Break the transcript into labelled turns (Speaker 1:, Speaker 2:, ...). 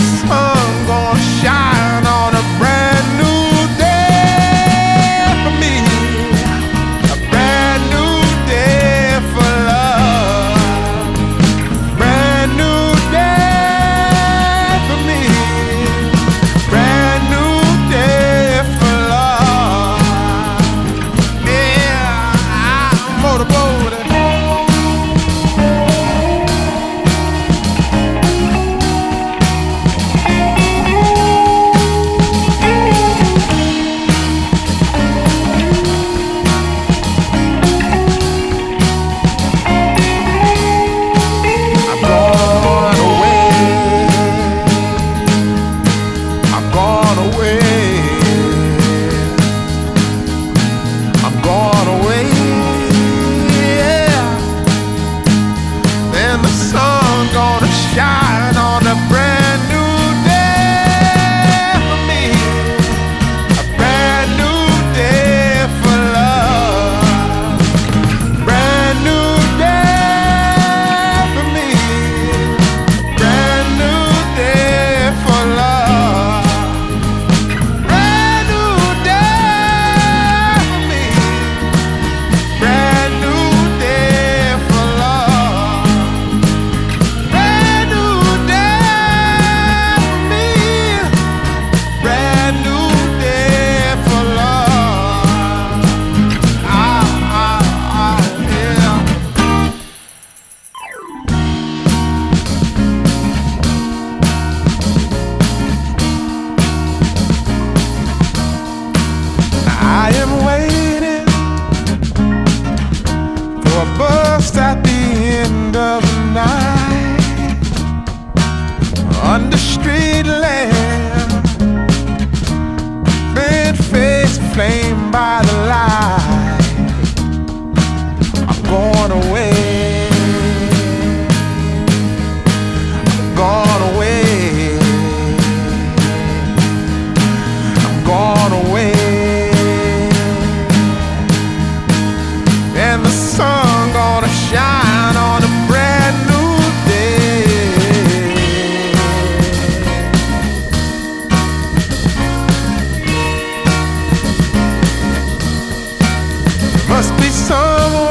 Speaker 1: sun gonna shine on a brand new day for me, a brand new day for love, brand new day for me, brand new day for love. Yeah, I'm motorboating. Shine on a brand new day for me, a brand new day for love, brand new day for me, brand new day for love, brand new day for me, brand new day for love. I am waiting for a bus at the end of the night, under street lamp, red face flamed by the light. I'm going away, I'm going away, I'm going away. And the sun gonna shine on a brand new day. Must be someone